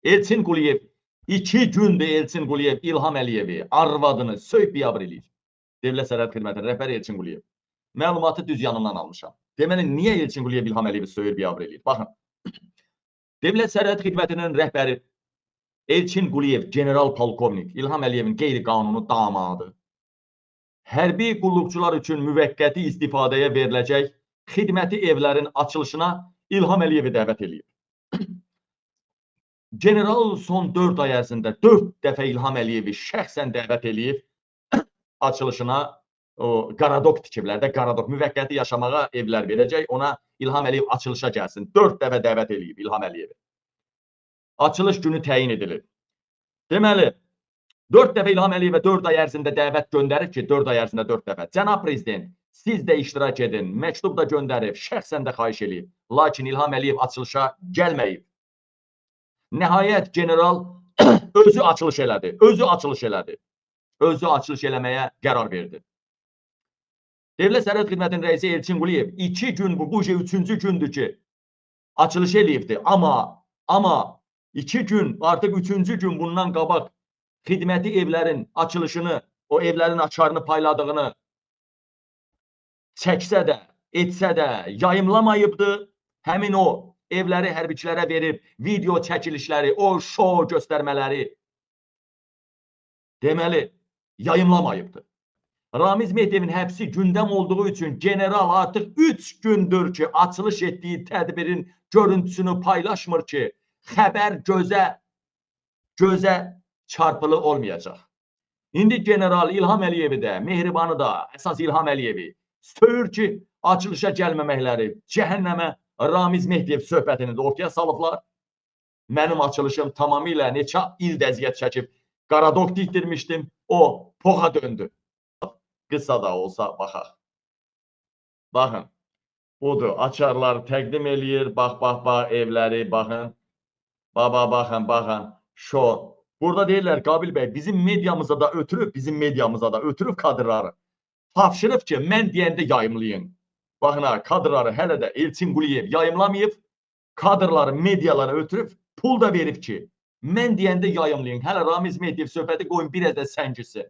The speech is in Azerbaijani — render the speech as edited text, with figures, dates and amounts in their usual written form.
Elçin Quliyev 2 gündür Elçin Quliyev İlham Əliyevi arvadını söyüb biabır eləyir. Dövlət Sərhəd Xidmətinin rəhbəri Elçin Quliyev. Məlumatı düz yanımdan almışam. Deməli, niyə Elçin Quliyev İlham Əliyevi söyür biabır eləyir? Baxın, Dövlət Sərhəd Xidmətinin rəhbəri Elçin Quliyev, general polkovnik İlham Əliyevin qeyri-qanuni damadı. Hərbi qulluqçular üçün müvəqqəti istifadəyə veriləcək xidməti evlərin açılışına İlham Əliyevi dəvət eləyib. General son 4 ay ərzində 4 dəfə İlham Əliyevi şəxsən dəvət eləyib açılışına Qaradok tikiblər də, Qaradok müvəqqəti yaşamağa evlər verəcək, ona İlham Əliyev açılışa gəlsin. 4 dəfə dəvət eləyib İlham Əliyevi. Açılış günü təyin edilir. Deməli, 4 dəfə İlham Əliyevə 4 ay ərzində dəvət göndərir ki, 4 ay ərzində 4 dəfə. Cənab Prezident, siz də iştirak edin, məktub da göndərib, şəxsən də xahiş eləyib. Lakin İlham Əliyev açılışa gəlməyib. Nəhayət, general özü açılış elədi, özü açılış eləməyə qərar verdi. Dövlət Sərhəd Xidmətinin rəisi Elçin Quliyev 2 gün, bu 3-cü gündür ki, açılış eləyibdi. Amma 2 gün, artıq 3-cü gün bundan qabaq xidməti evlərin açılışını, o evlərin açarını payladığını çəksə də, etsə də yayımlamayıbdı. Həmin o evləri hərbiçilərə verib, video çəkilişləri, o şou göstərmələri deməli, yayımlamayıbdı. Ramiz Mehdiyevin həbsi gündəm olduğu üçün general artıq 3 gündür ki, açılış etdiyi tədbirin görüntüsünü paylaşmır ki, xəbər gözə çarpılı olmayacaq. İndi general İlham Əliyevi də, Mehribanı da, əsas İlham Əliyevi söyür ki, açılışa gəlməməkləri cəhənnəmə Ramiz Mehdiyev söhbətini də ortaya salıblar. Mənim açılışım tamamilə neçə il əziyyət çəkib Qaradok dikdirmişdim, o poxa döndü. Qısa da olsa baxaq. Baxın, budur, açarlar təqdim eləyir, bax, evləri, baxın. Baxın, şo. Burada deyirlər, Qabil bəy, bizim medyamıza da ötürüb kadrları. Tapşırıb ki, mən deyəndə yayımlayın. Baxın, kadrları hələ də Elçin Quliyev yayımlamayıb, kadrları medialara ötürüb, pul da verib ki, mən deyəndə yayımlayın. Hələ Ramiz Mehdiyev söhbəti qoyun bir ədə səngisi.